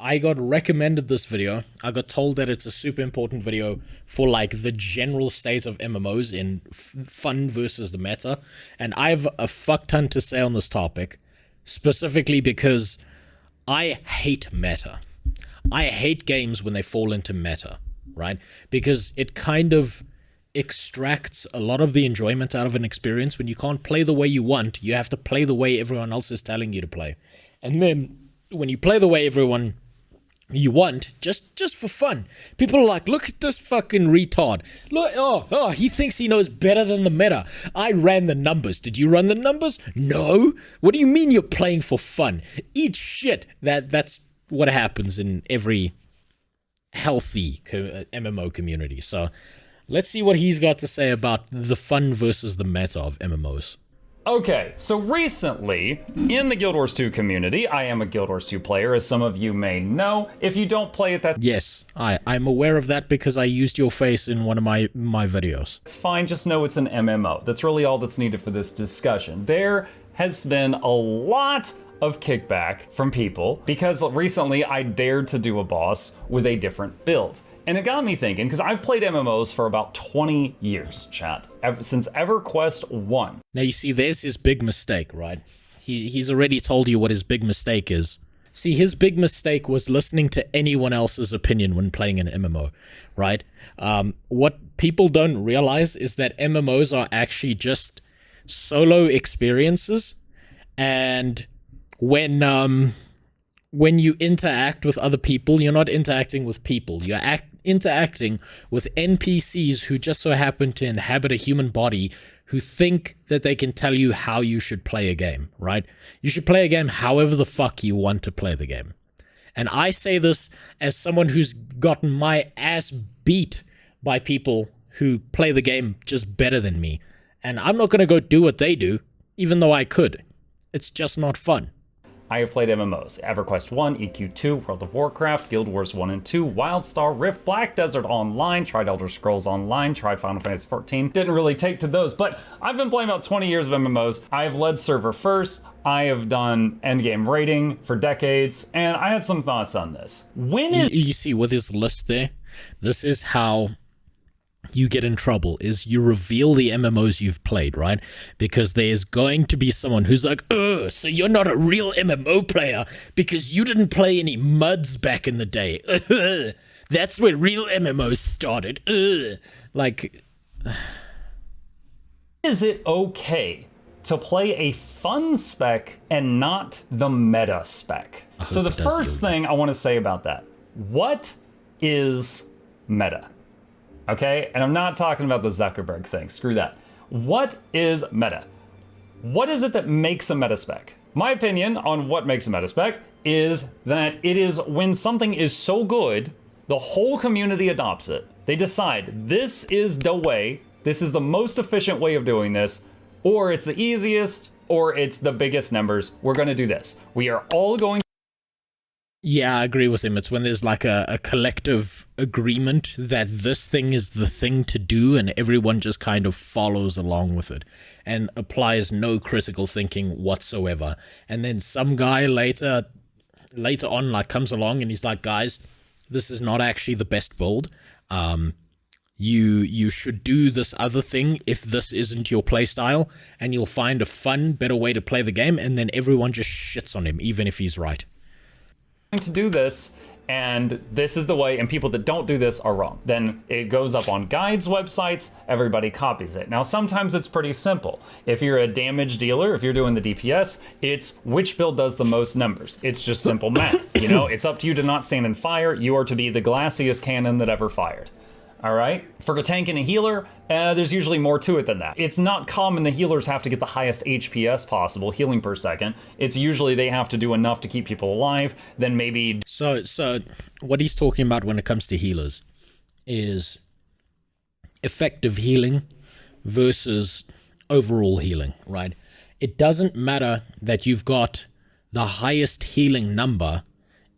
I got recommended this video. I got told that it's a super important video for like the general state of MMOs in fun versus the meta. And I have a fuck ton to say on this topic, specifically because I hate meta. I hate games when they fall into meta, right? Because it kind of extracts a lot of the enjoyment out of an experience. When you can't play the way you want, you have to play the way everyone else is telling you to play. And then when you play the way everyone you want, just for fun, people are like, look at this fucking retard. Look, oh, he thinks he knows better than the meta. I ran the numbers. Did you run the numbers? No. What do you mean you're playing for fun? Eat shit. That's what happens in every healthy MMO community. So let's see what he's got to say about the fun versus the meta of MMOs. Okay, so recently, in the Guild Wars 2 community, I am a Guild Wars 2 player, as some of you may know. If you don't play it, that's... Yes, I'm aware of that because I used your face in one of my videos. It's fine, just know it's an MMO. That's really all that's needed for this discussion. There has been a lot of kickback from people because recently I dared to do a boss with a different build. And it got me thinking, because I've played MMOs for about 20 years, chat, since EverQuest 1. Now you see, there's his big mistake, right? He's already told you what his big mistake is. See, his big mistake was listening to anyone else's opinion when playing an MMO, right? What people don't realize is that MMOs are actually just solo experiences, and when you interact with other people, you're not interacting with people. You're interacting with NPCs who just so happen to inhabit a human body, who think that they can tell you how you should play a game, right? You should play a game however the fuck you want to play the game. And I say this as someone who's gotten my ass beat by people who play the game just better than me. And I'm not going to go do what they do, even though I could. It's just not fun. I have played MMOs, EverQuest 1, EQ2, World of Warcraft, Guild Wars 1 and 2, WildStar, Rift, Black Desert Online, tried Elder Scrolls Online, tried Final Fantasy XIV. Didn't really take to those, but I've been playing about 20 years of MMOs. I've led server first, I have done endgame raiding for decades, and I had some thoughts on this. You see with his list there, this is how you get in trouble, is you reveal the MMOs you've played, right? Because there's going to be someone who's like, so you're not a real MMO player because you didn't play any MUDs back in the day. That's where real MMOs started. Like, is it okay to play a fun spec and not the meta spec? So the first thing I want to say about that, what is meta? Okay, and I'm not talking about the Zuckerberg thing, screw that. What is meta? What is it that makes a meta spec? My opinion on what makes a meta spec is that it is when something is so good, the whole community adopts it. They decide this is the way, this is the most efficient way of doing this, or it's the easiest, or it's the biggest numbers. We're gonna do this. We are all going. Yeah, I agree with him. It's when there's like a collective agreement that this thing is the thing to do and everyone just kind of follows along with it and applies no critical thinking whatsoever. And then some guy later on like comes along and he's like, guys, this is not actually the best build. You should do this other thing if this isn't your playstyle, and you'll find a fun, better way to play the game, and then everyone just shits on him, even if he's right. To do this, and this is the way, and people that don't do this are wrong. Then it goes up on guides, websites, everybody copies it. Now, sometimes it's pretty simple. If you're a damage dealer, if you're doing the DPS, it's which build does the most numbers. It's just simple math, you know? It's up to you to not stand in fire. You are to be the glassiest cannon that ever fired. All right? For a tank and a healer, there's usually more to it than that. It's not common the healers have to get the highest HPS possible, healing per second. It's usually they have to do enough to keep people alive, then maybe... So what he's talking about when it comes to healers is effective healing versus overall healing, right? It doesn't matter that you've got the highest healing number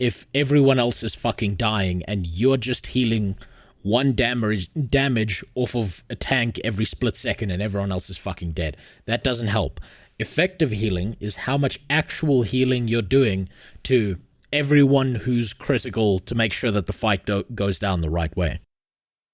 if everyone else is fucking dying and you're just healing one damage off of a tank every split second and everyone else is fucking dead. That doesn't help. Effective healing is how much actual healing you're doing to everyone who's critical to make sure that the fight goes down the right way.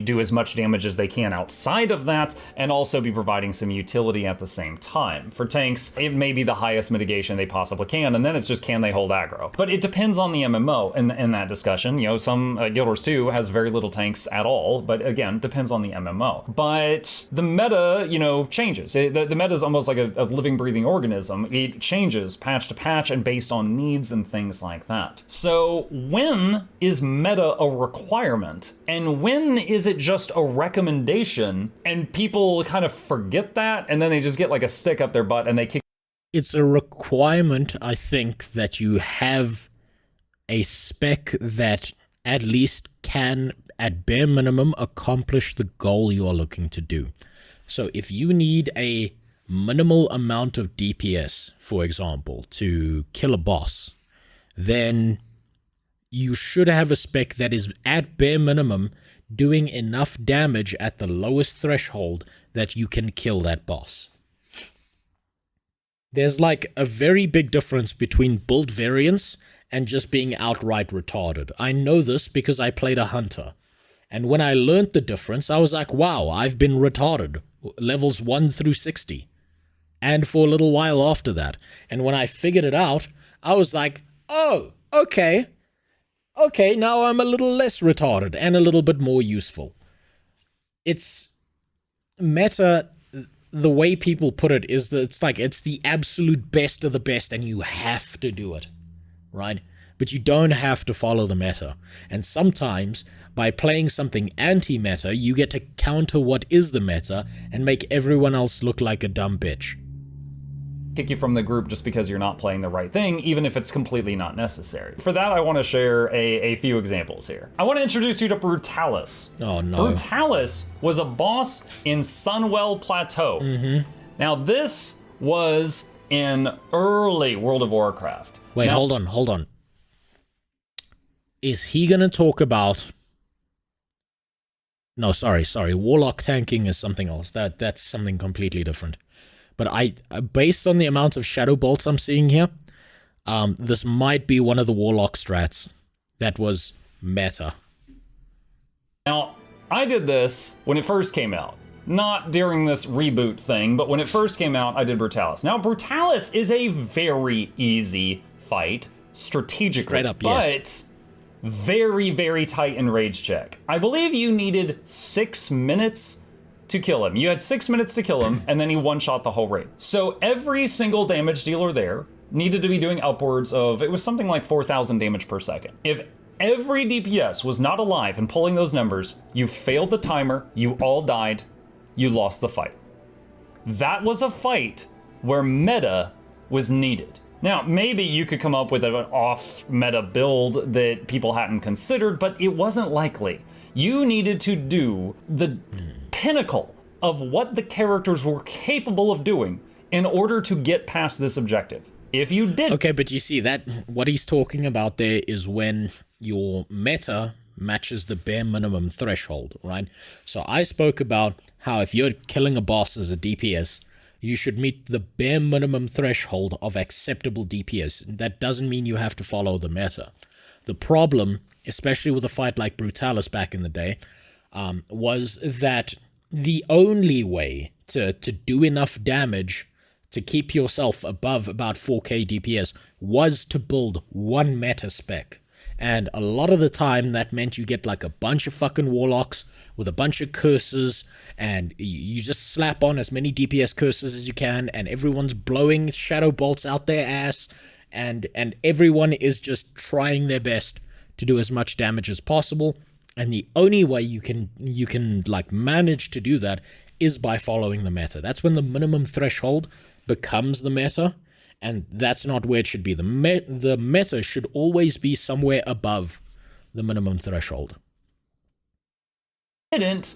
Do as much damage as they can outside of that, and also be providing some utility at the same time. For tanks, it may be the highest mitigation they possibly can, and then it's just, can they hold aggro? But it depends on the MMO in that discussion. You know, some Guild Wars 2 has very little tanks at all, but again, depends on the MMO. But the meta, you know, changes. The meta is almost like a living, breathing organism. It changes patch to patch and based on needs and things like that. So when is meta a requirement, and when is it just a recommendation, and people kind of forget that, and then they just get like a stick up their butt and they kick? It's a requirement, I think, that you have a spec that at least can, at bare minimum, accomplish the goal you are looking to do. So if you need a minimal amount of DPS, for example, to kill a boss, then you should have a spec that is, at bare minimum, doing enough damage at the lowest threshold that you can kill that boss. There's like a very big difference between build variance and just being outright retarded. I know this because I played a hunter. And when I learned the difference, I was like, wow, I've been retarded. Levels 1 through 60. And for a little while after that. And when I figured it out, I was like, oh, okay. Okay, now I'm a little less retarded and a little bit more useful. It's meta, the way people put it is that it's like, it's the absolute best of the best and you have to do it, right? But you don't have to follow the meta. And sometimes, by playing something anti-meta, you get to counter what is the meta and make everyone else look like a dumb bitch. Kick you from the group just because you're not playing the right thing, even if it's completely not necessary. For that, I want to share a few examples here. I want to introduce you to Brutalis. Oh no. Brutalis was a boss in Sunwell Plateau. Now this was in early World of Warcraft. Wait, now, hold on. Is he gonna talk about... No, sorry. Warlock tanking is something else. That's something completely different. But based on the amount of shadow bolts I'm seeing here, this might be one of the Warlock strats that was meta. Now, I did this when it first came out. Not during this reboot thing, but when it first came out, I did Brutalis. Now, Brutalis is a very easy fight, strategically. Straight up, yes. But very, very tight in rage check. I believe you needed 6 minutes to kill him. You had 6 minutes to kill him, and then he one-shot the whole raid. So every single damage dealer there needed to be doing upwards of, it was something like 4,000 damage per second. If every DPS was not alive and pulling those numbers, you failed the timer, you all died, you lost the fight. That was a fight where meta was needed. Now, maybe you could come up with an off-meta build that people hadn't considered, but it wasn't likely. You needed to do the pinnacle of what the characters were capable of doing in order to get past this objective. If you did... Okay, but you see, that what he's talking about there is when your meta matches the bare minimum threshold, right? So I spoke about how if you're killing a boss as a DPS, you should meet the bare minimum threshold of acceptable DPS. That doesn't mean you have to follow the meta. The problem, especially with a fight like Brutalis back in the day, was that the only way to do enough damage to keep yourself above about 4k DPS was to build one meta spec. And a lot of the time that meant you get like a bunch of fucking warlocks with a bunch of curses, and you just slap on as many DPS curses as you can, and everyone's blowing shadow bolts out their ass, and everyone is just trying their best to do as much damage as possible. And the only way you can like manage to do that is by following the meta. That's when the minimum threshold becomes the meta, and that's not where it should be. The meta should always be somewhere above the minimum threshold. Didn't,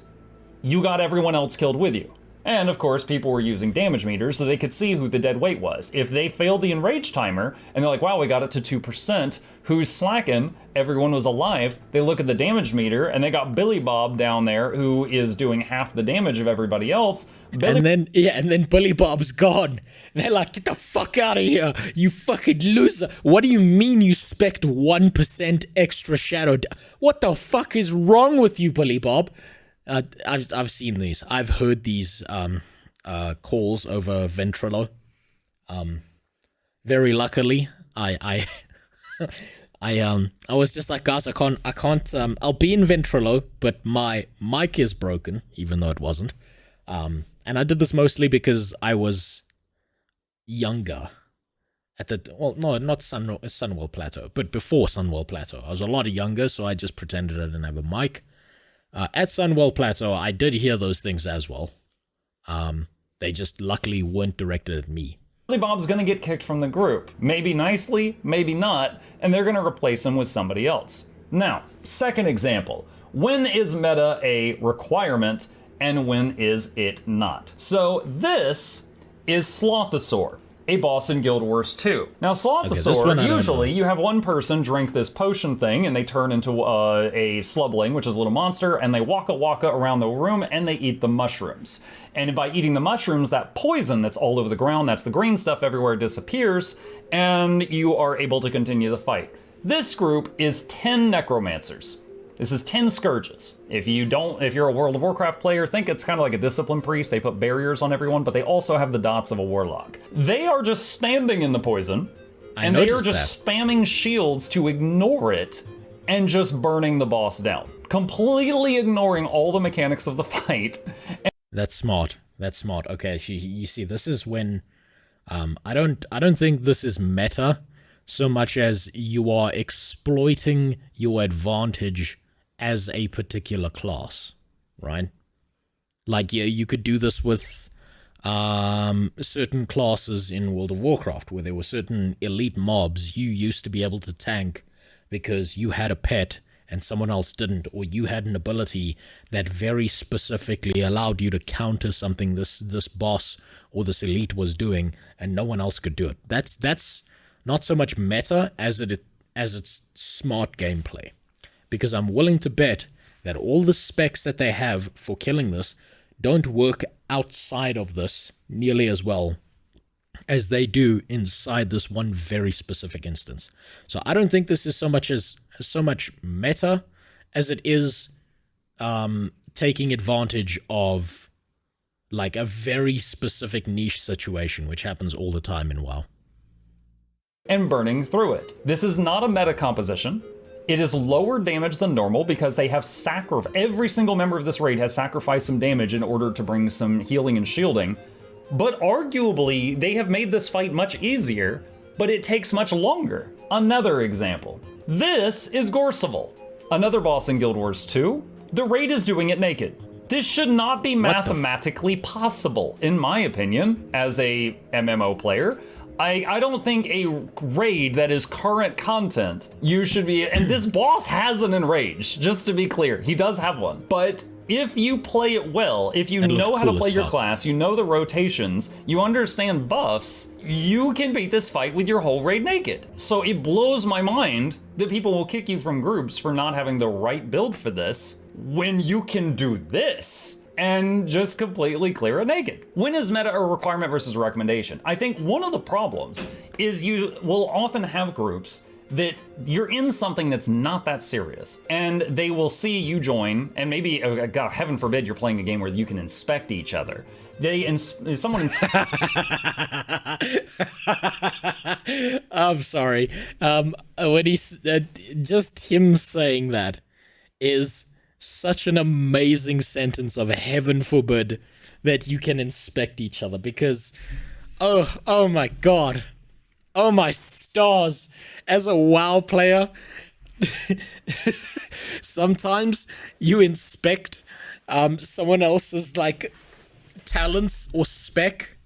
you got everyone else killed with you. And of course, people were using damage meters so they could see who the dead weight was. If they failed the enrage timer and they're like, wow, we got it to 2%, who's slacking? Everyone was alive. They look at the damage meter and they got Billy Bob down there who is doing half the damage of everybody else. And then Billy Bob's gone. They're like, get the fuck out of here, you fucking loser. What do you mean you spec'd 1% extra shadow? What the fuck is wrong with you, Billy Bob? I've seen these. I've heard these calls over Ventrilo. Very luckily, I was just like, guys, I can't. I'll be in Ventrilo, but my mic is broken, even though it wasn't. And I did this mostly because I was younger at not Sunwell Plateau, but before Sunwell Plateau. I was a lot younger, so I just pretended I didn't have a mic. At Sunwell Plateau, I did hear those things as well. They just luckily weren't directed at me. Billy Bob's gonna get kicked from the group. Maybe nicely, maybe not, and they're gonna replace him with somebody else. Now, second example. When is meta a requirement and when is it not? So this is Slothosaur, a boss in Guild Wars 2. Now, Slothosaur, usually you have one person drink this potion thing and they turn into a slubling, which is a little monster, and they waka around the room and they eat the mushrooms. And by eating the mushrooms, that poison that's all over the ground, that's the green stuff everywhere, disappears, and you are able to continue the fight. This group is 10 necromancers. This is 10 scourges. If you're a World of Warcraft player, think it's kind of like a discipline priest. They put barriers on everyone, but they also have the dots of a warlock. They are just standing in the poison, and they are just spamming shields to ignore it and just burning the boss down, completely ignoring all the mechanics of the fight. That's smart. That's smart. Okay, you see, this is when I don't think this is meta so much as you are exploiting your advantage as a particular class, right? Like, yeah, you could do this with certain classes in World of Warcraft, where there were certain elite mobs you used to be able to tank because you had a pet and someone else didn't, or you had an ability that very specifically allowed you to counter something this boss or this elite was doing, and no one else could do it. That's not so much meta as it's smart gameplay. Because I'm willing to bet that all the specs that they have for killing this don't work outside of this nearly as well as they do inside this one very specific instance. So I don't think this is so much meta as it is taking advantage of like a very specific niche situation, which happens all the time in WoW. And burning through it. This is not a meta composition. It is lower damage than normal because they have every single member of this raid has sacrificed some damage in order to bring some healing and shielding. But arguably, they have made this fight much easier, but it takes much longer. Another example. This is Gorseval, another boss in Guild Wars 2. The raid is doing it naked. This should not be mathematically possible, in my opinion, as a MMO player. I don't think a raid that is current content, you should be, and this boss has an enrage, just to be clear, he does have one. But if you play it well, if you know how to play your class, you know the rotations, you understand buffs, you can beat this fight with your whole raid naked. So it blows my mind that people will kick you from groups for not having the right build for this, when you can do this and just completely clear it naked. When is meta a requirement versus a recommendation? I think one of the problems is you will often have groups that you're in something that's not that serious, and they will see you join, and maybe, God, heaven forbid, you're playing a game where you can inspect each other. I'm sorry. When just him saying that is such an amazing sentence of heaven forbid that you can inspect each other, because oh my god, oh my stars, as a WoW player sometimes you inspect someone else's like talents or spec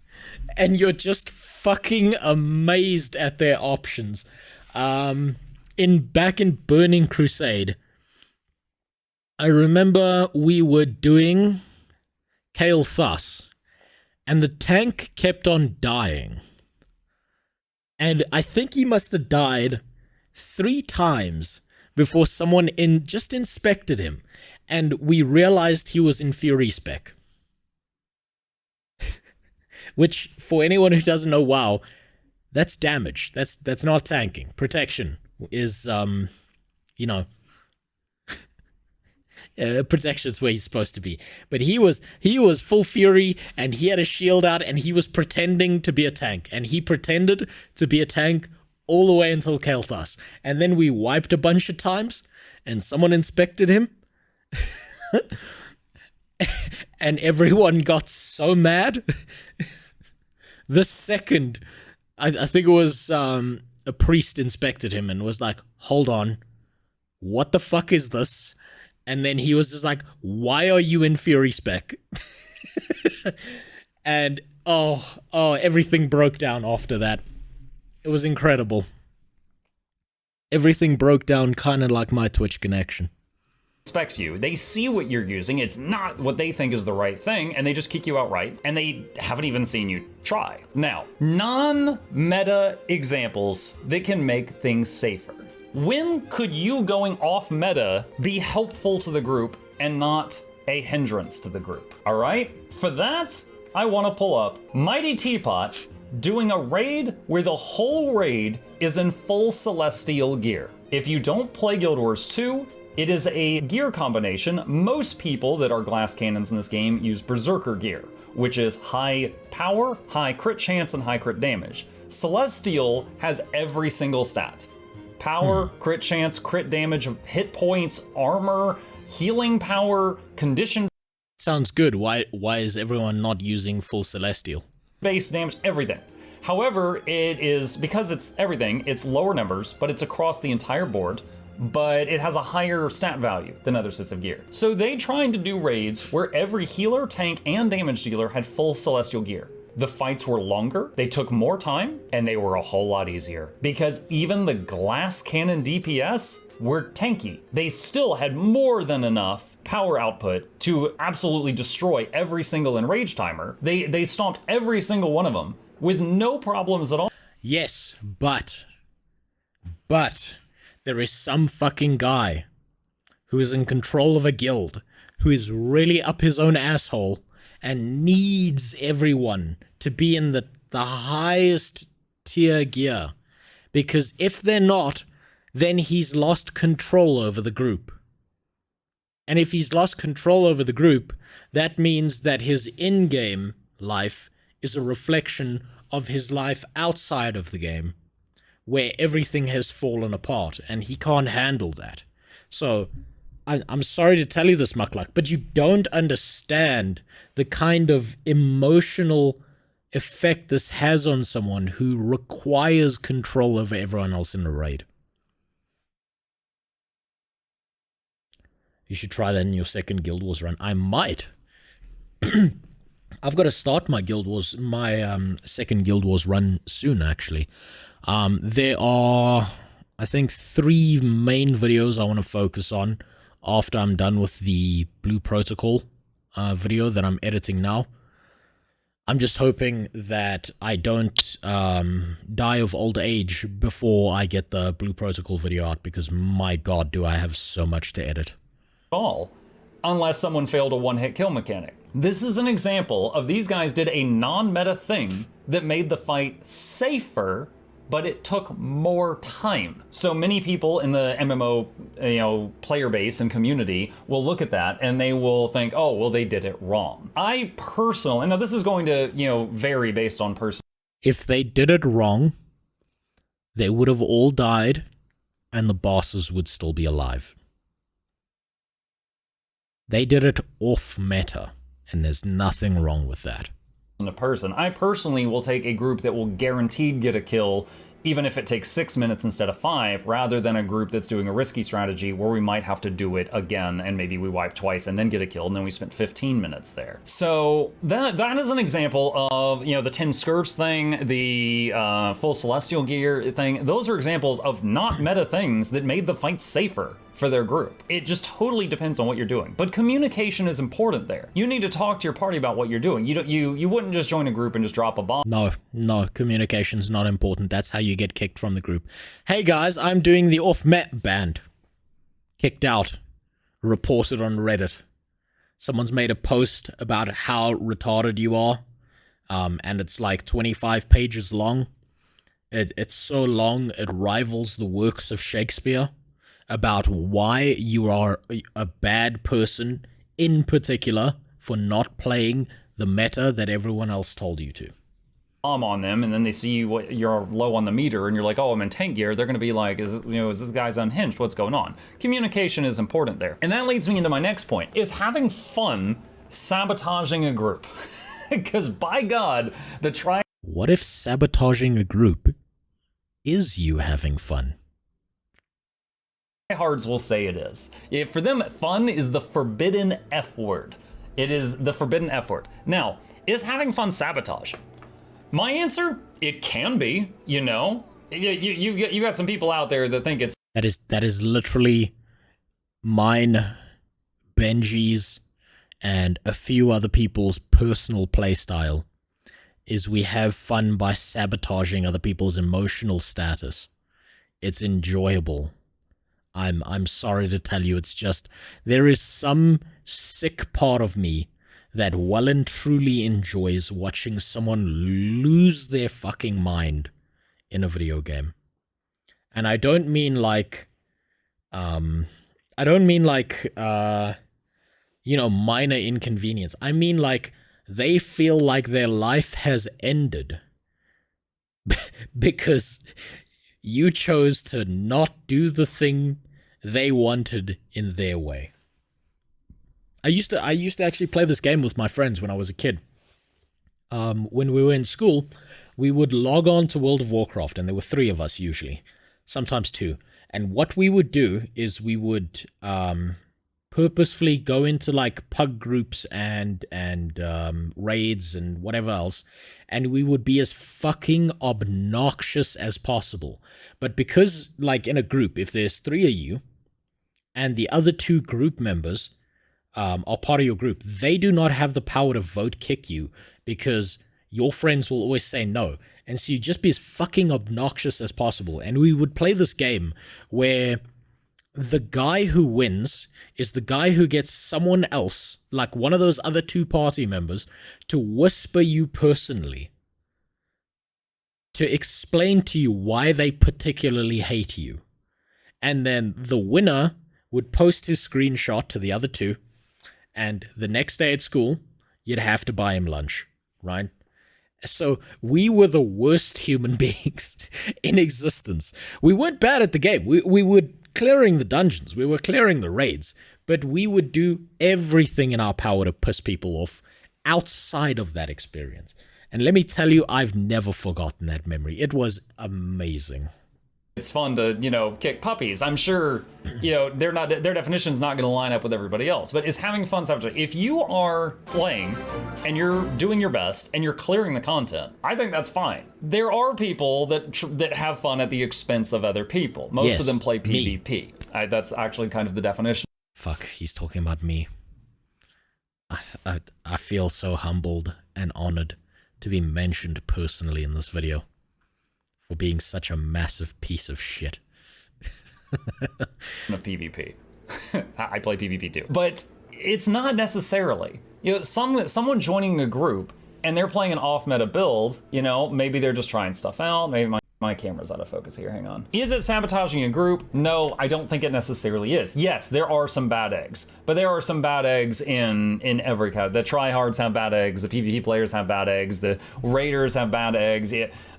and you're just fucking amazed at their options. Back in Burning Crusade, I remember we were doing Kale Thus, and the tank kept on dying. And I think he must have died 3 times before someone just inspected him, and we realized he was in Fury spec. Which, for anyone who doesn't know WoW, that's damage. That's not tanking. Protection is, you know, protection's where he's supposed to be. But he was full Fury, and he had a shield out, and he was pretending to be a tank, and he pretended to be a tank all the way until Kael'thas. And then we wiped a bunch of times, and someone inspected him, and everyone got so mad. The second, I think it was a priest inspected him and was like, hold on, what the fuck is this? And then he was just like, why are you in Fury spec? And everything broke down after that. It was incredible. Everything broke down kind of like my Twitch connection. Inspects you. They see what you're using. It's not what they think is the right thing, and they just kick you outright, and they haven't even seen you try. Now, non-meta examples that can make things safer. When could you going off meta be helpful to the group and not a hindrance to the group? All right? For that, I want to pull up Mighty Teapot doing a raid where the whole raid is in full Celestial gear. If you don't play Guild Wars 2, it is a gear combination. Most people that are glass cannons in this game use Berserker gear, which is high power, high crit chance, and high crit damage. Celestial has every single stat. Power, crit chance, crit damage, hit points, armor, healing power, condition. Sounds good. Why is everyone not using full Celestial? Base damage, everything. However, it is, because it's everything, it's lower numbers, but it's across the entire board, but it has a higher stat value than other sets of gear. So they tried to do raids where every healer, tank, and damage dealer had full Celestial gear. The fights were longer, they took more time, and they were a whole lot easier. Because even the glass cannon DPS were tanky. They still had more than enough power output to absolutely destroy every single enrage timer. They stomped every single one of them with no problems at all. Yes, but there is some fucking guy who is in control of a guild, who is really up his own asshole and needs everyone to be in the highest tier gear. Because if they're not, then he's lost control over the group. And if he's lost control over the group, that means that his in-game life is a reflection of his life outside of the game, where everything has fallen apart, and he can't handle that. So, I'm sorry to tell you this, Mukluk, but you don't understand the kind of emotional effect this has on someone who requires control over everyone else in the raid. You should try that in your second Guild Wars run. I might. I've got to start my second Guild Wars run soon, actually. There are, I think, 3 main videos I want to focus on after I'm done with the Blue Protocol video that I'm editing now. I'm just hoping that I don't die of old age before I get the Blue Protocol video out, because my god, do I have so much to edit. All, unless someone failed a one-hit kill mechanic. This is an example of these guys did a non-meta thing that made the fight safer, but it took more time. So many people in the MMO, player base and community will look at that and they will think, oh, well, they did it wrong. I personally, and now this is going to, vary based on person. If they did it wrong, they would have all died and the bosses would still be alive. They did it off meta, and there's nothing wrong with that. A person. I personally will take a group that will guaranteed get a kill, even if it takes 6 minutes instead of 5, rather than a group that's doing a risky strategy where we might have to do it again, and maybe we wipe twice and then get a kill, and then we spent 15 minutes there. So that is an example of, the 10 skirts thing, the full Celestial gear thing. Those are examples of not meta things that made the fight safer for their group. It just totally depends on what you're doing. But communication is important there. You need to talk to your party about what you're doing. You wouldn't just join a group and just drop a bomb. No, communication's not important. That's how you get kicked from the group. Hey guys, I'm doing the off-met band. Kicked out. Reported on Reddit. Someone's made a post about how retarded you are. And it's like 25 pages long. It's so long, it rivals the works of Shakespeare. About why you are a bad person, in particular, for not playing the meta that everyone else told you to. On them, and then they see you're low on the meter, and you're like, oh, I'm in tank gear. They're going to be like, is this guy's unhinged? What's going on? Communication is important there. And that leads me into my next point, is having fun sabotaging a group. Because by God, What if sabotaging a group is you having fun? Tryhards will say it is. For them, fun is the forbidden F word. It is the forbidden F word. Now, is having fun sabotage? My answer, it can be, you know. You got some people out there that think it's... That is literally mine, Benji's, and a few other people's personal playstyle. Is we have fun by sabotaging other people's emotional status. It's enjoyable. I'm sorry to tell you, it's just, there is some sick part of me that well and truly enjoys watching someone lose their fucking mind in a video game. And I don't mean like, minor inconvenience. I mean like, they feel like their life has ended because you chose to not do the thing they wanted in their way. I used to actually play this game with my friends when I was a kid. When we were in school, we would log on to World of Warcraft, and there were 3 of us usually, sometimes 2. And what we would do is we would purposefully go into like pug groups and raids and whatever else, and we would be as fucking obnoxious as possible. But because like in a group, if there's 3 of you and the other 2 group members are part of your group, they do not have the power to vote kick you because your friends will always say no. And so you just be as fucking obnoxious as possible. And we would play this game where the guy who wins is the guy who gets someone else, like one of those other 2 party members, to whisper you personally, to explain to you why they particularly hate you. And then the winner would post his screenshot to the other 2, and the next day at school, you'd have to buy him lunch, right? So we were the worst human beings in existence. We weren't bad at the game. We were clearing the dungeons. We were clearing the raids. But we would do everything in our power to piss people off outside of that experience. And let me tell you, I've never forgotten that memory. It was amazing. It's fun to, kick puppies. I'm sure, their definition's not going to line up with everybody else. But is having fun sabotage? If you are playing and you're doing your best and you're clearing the content, I think that's fine. There are people that have fun at the expense of other people. Most of them play PvP. That's actually kind of the definition. Fuck, he's talking about me. I feel so humbled and honored to be mentioned personally in this video for being such a massive piece of shit. Of PvP. I play PvP too. But it's not necessarily. Someone joining a group and they're playing an off-meta build, maybe they're just trying stuff out, maybe my camera's out of focus here, hang on. Is it sabotaging a group? No, I don't think it necessarily is. Yes, there are some bad eggs, but there are some bad eggs in every category. The tryhards have bad eggs, the PvP players have bad eggs, the raiders have bad eggs.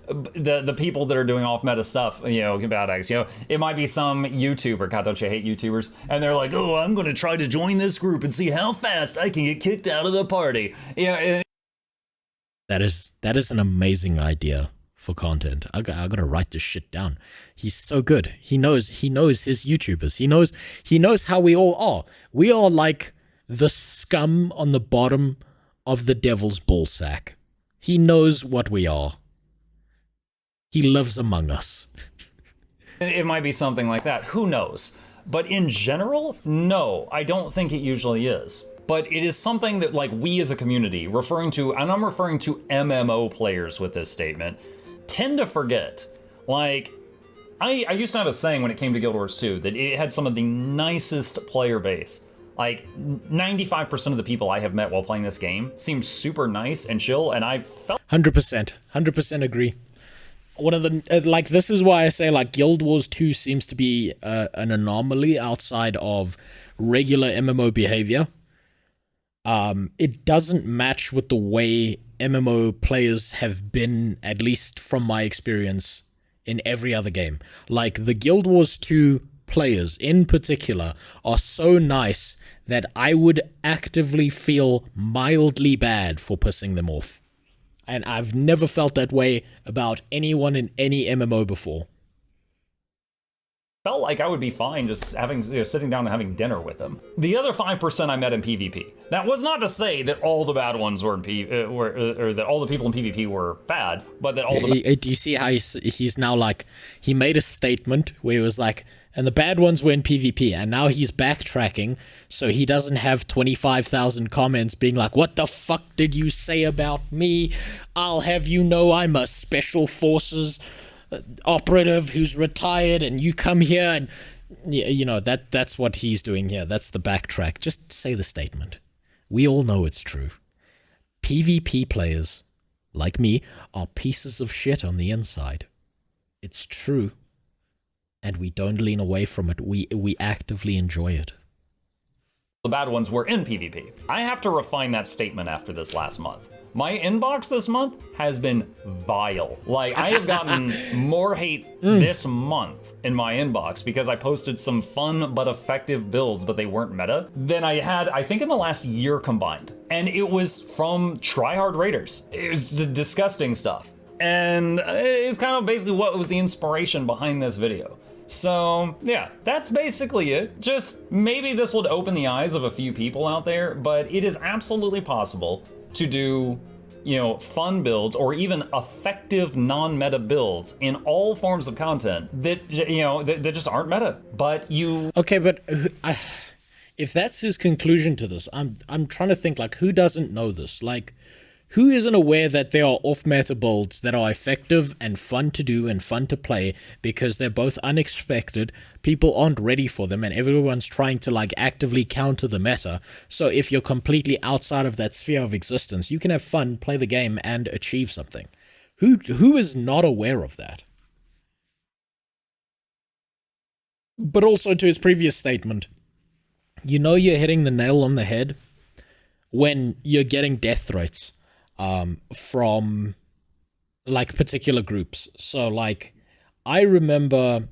The people that are doing off-meta stuff, bad eggs. It might be some YouTuber, God, don't you hate YouTubers? And they're like, oh, I'm gonna try to join this group and see how fast I can get kicked out of the party. That is an amazing idea for content. I gotta write this shit down. He's so good. He knows his YouTubers. He knows how we all are. We are like the scum on the bottom of the devil's ballsack. He knows what we are. He lives among us. It might be something like that. Who knows? But in general, no, I don't think it usually is. But it is something that, like, we as a community, and I'm referring to MMO players with this statement, tend to forget. Like, I used to have a saying when it came to Guild Wars 2 that it had some of the nicest player base. Like, 95% of the people I have met while playing this game seem super nice and chill, and I felt 100% agree. One of the like, this is why I say, like, Guild Wars 2 seems to be an anomaly outside of regular MMO behavior. It doesn't match with the way MMO players have been, at least from my experience, in every other game. Like, the Guild Wars 2 players in particular are so nice that I would actively feel mildly bad for pissing them off. And I've never felt that way about anyone in any MMO before. Felt like I would be fine just having, sitting down and having dinner with them. The other 5% I met in PvP. That was not to say that all the bad ones were in or that all the people in PvP were bad, but that all the do you see how he's now, like, he made a statement where he was like, and the bad ones were in PvP, and now he's backtracking, so he doesn't have 25,000 comments being like, what the fuck did you say about me? I'll have you know I'm a special forces operative who's retired, and you come here and, you know, that's what he's doing here. That's the backtrack. Just say the statement. We all know it's true. PvP players, like me, are pieces of shit on the inside. It's true. And we don't lean away from it. We actively enjoy it. The bad ones were in PvP. I have to refine that statement after this last month. My inbox this month has been vile. Like, I have gotten more hate this month in my inbox because I posted some fun but effective builds, but they weren't meta, than I had, I think, in the last year combined. And it was from tryhard raiders. It was disgusting stuff. And it's kind of basically what was the inspiration behind this video. So yeah, that's basically it. Just maybe this would open the eyes of a few people out there, but it is absolutely possible to do, you know, fun builds or even effective non-meta builds in all forms of content that, you know, that just aren't meta. But you... Okay, but if that's his conclusion to this, I'm trying to think, like, who doesn't know this? Like, who isn't aware that there are off-meta builds that are effective and fun to do and fun to play because they're both unexpected, people aren't ready for them, and everyone's trying to, like, actively counter the meta. So if you're completely outside of that sphere of existence, you can have fun, play the game, and achieve something. Who is not aware of that? But also, to his previous statement, you know you're hitting the nail on the head when you're getting death threats from, like, particular groups. So, like, I remember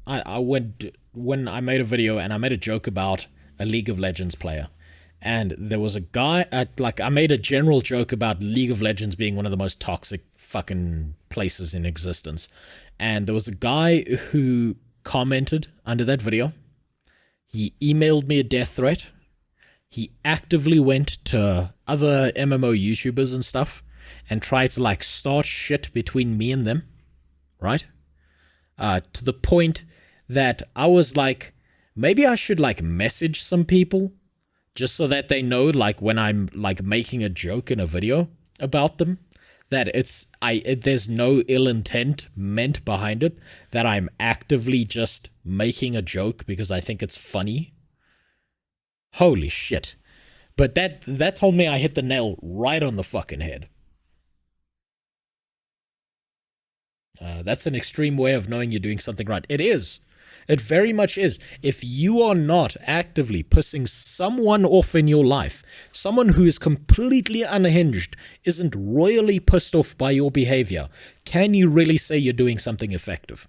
I went when I made a video and I made a joke about a League of Legends player, and there was a guy like, I made a general joke about League of Legends being one of the most toxic fucking places in existence, and there was a guy who commented under that video. He emailed me a death threat. He actively went to other MMO YouTubers and stuff and tried to, like, start shit between me and them, right? To the point that I was like, maybe I should, like, message some people just so that they know, like, when I'm, like, making a joke in a video about them, that there's no ill intent meant behind it, that I'm actively just making a joke because I think it's funny. Holy shit. But that told me I hit the nail right on the fucking head. That's an extreme way of knowing you're doing something right. It is. It very much is. If you are not actively pissing someone off in your life, someone who is completely unhinged, isn't royally pissed off by your behavior, can you really say you're doing something effective?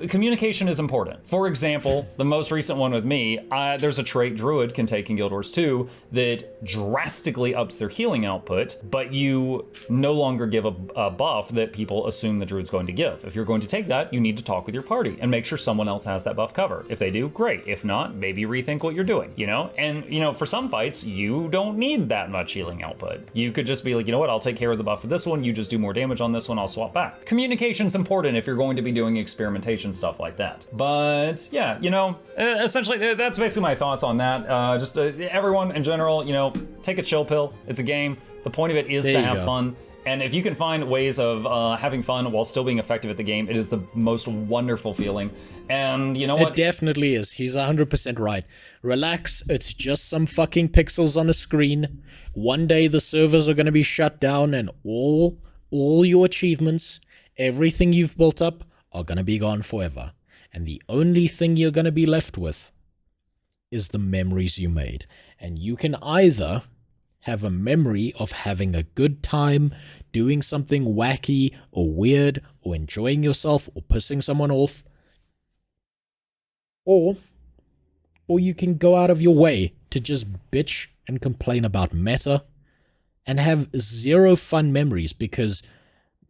Communication is important. For example, the most recent one with me, there's a trait Druid can take in Guild Wars 2 that drastically ups their healing output, but you no longer give a buff that people assume the Druid's going to give. If you're going to take that, you need to talk with your party and make sure someone else has that buff covered. If they do, great. If not, maybe rethink what you're doing, you know? And, you know, for some fights, you don't need that much healing output. You could just be like, you know what, I'll take care of the buff for this one, you just do more damage on this one, I'll swap back. Communication's important if you're going to be doing experimentation representation, stuff like that. But yeah, you know, essentially that's basically my thoughts on that. Just everyone in general, you know, take a chill pill. It's a game. The point of it is to have fun. And if you can find ways of having fun while still being effective at the game, it is the most wonderful feeling. And you know what? It definitely is. He's 100% right. Relax. It's just some fucking pixels on a screen. One day the servers are going to be shut down and all your achievements, everything you've built up, are going to be gone forever. And the only thing you're going to be left with is the memories you made. And you can either have a memory of having a good time, doing something wacky or weird, or enjoying yourself, or pissing someone off, or you can go out of your way to just bitch and complain about meta and have zero fun memories, because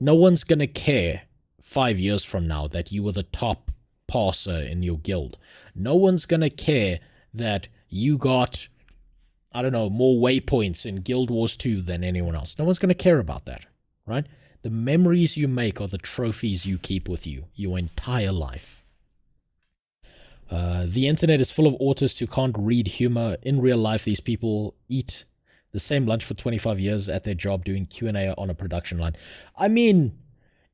no one's gonna care 5 years from now that you were the top passer in your guild. No one's gonna care that you got, I don't know, more waypoints in Guild Wars 2 than anyone else. No one's gonna care about that, right? The memories you make are the trophies you keep with you your entire life. The internet is full of autists who can't read humor. In real life, these people eat the same lunch for 25 years at their job doing Q&A on a production line. I mean,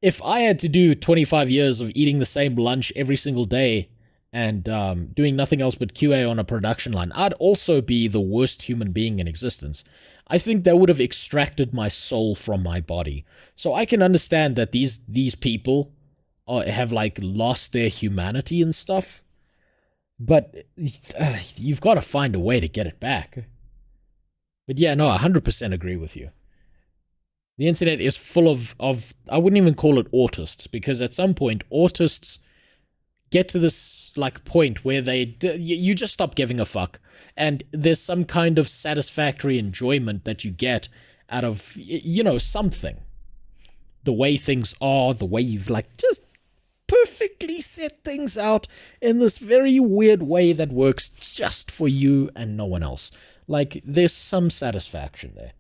if I had to do 25 years of eating the same lunch every single day and doing nothing else but QA on a production line, I'd also be the worst human being in existence. I think that would have extracted my soul from my body. So I can understand that these people have like lost their humanity and stuff. But you've got to find a way to get it back. But yeah, no, I 100% agree with you. The internet is full of I wouldn't even call it autists, because at some point, autists get to this like point where you just stop giving a fuck. And there's some kind of satisfactory enjoyment that you get out of, you know, something. The way things are, the way you've like just perfectly set things out in this very weird way that works just for you and no one else. Like, there's some satisfaction there,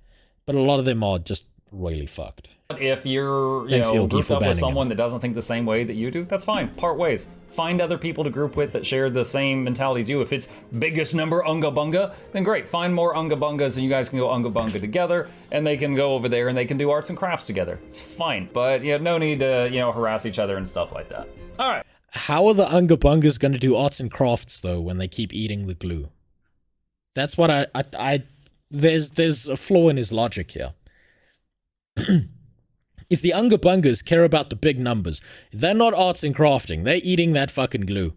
but a lot of them are just really fucked. If you're, you know, grouped up with someone that doesn't think the same way that you do, that's fine. Part ways. Find other people to group with that share the same mentality as you. If it's biggest number Unga Bunga, then great. Find more Unga Bungas and you guys can go Unga Bunga together, and they can go over there and they can do arts and crafts together. It's fine, but you know, no need to, you know, harass each other and stuff like that. All right. How are the Unga Bungas going to do arts and crafts though when they keep eating the glue? That's what there's a flaw in his logic here. If the Unga Bungas care about the big numbers, they're not arts and crafting. They're eating that fucking glue.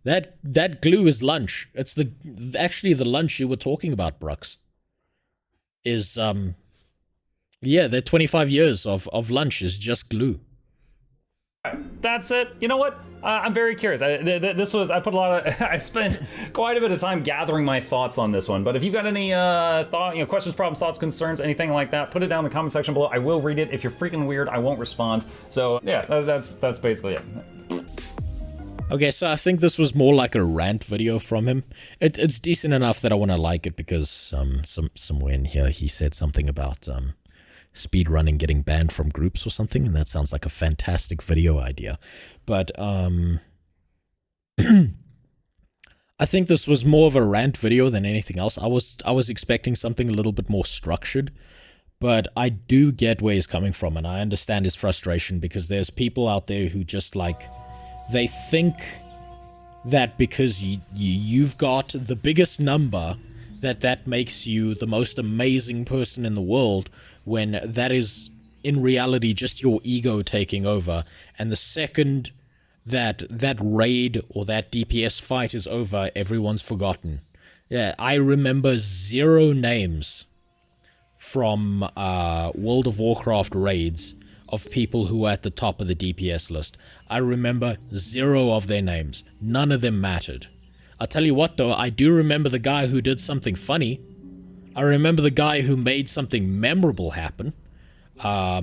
That glue is lunch. It's actually the lunch you were talking about, Brux. Is yeah, their 25 years of lunch is just glue. That's it. You know what? I'm very curious. I put a lot of, I spent quite a bit of time gathering my thoughts on this one. But if you've got any questions, problems, thoughts, concerns, anything like that, put it down in the comment section below. I will read it. If you're freaking weird, I won't respond. So yeah, that's basically it. Okay, so I think this was more like a rant video from him. It's decent enough that I want to like it because somewhere in here he said something about speedrunning getting banned from groups or something, and that sounds like a fantastic video idea. But I think this was more of a rant video than anything else. I was expecting something a little bit more structured, but I do get where he's coming from, and I understand his frustration because there's people out there who just like, they think that because you've got the biggest number that makes you the most amazing person in the world, when that is in reality just your ego taking over. And the second that raid or that DPS fight is over, everyone's forgotten. Yeah, I remember 0 names from World of Warcraft raids of people who were at the top of the DPS list. I remember 0 of their names. None of them mattered. I'll tell you what though, I do remember the guy who did something funny. I remember the guy who made something memorable happen. I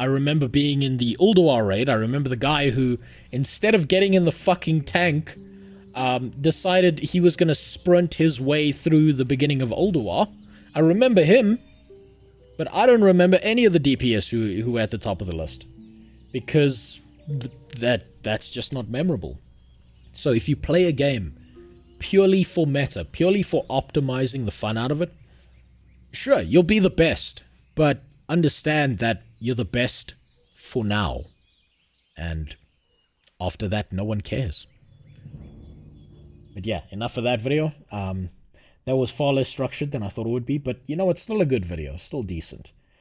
remember being in the Ulduar raid. I remember the guy who, instead of getting in the fucking tank, decided he was going to sprint his way through the beginning of Ulduar. I remember him, but I don't remember any of the DPS who were at the top of the list. Because that's just not memorable. So if you play a game purely for meta, purely for optimizing the fun out of it, sure, you'll be the best, but understand that you're the best for now. And after that, no one cares. But yeah, enough of that video. That was far less structured than I thought it would be, but you know, it's still a good video, still decent.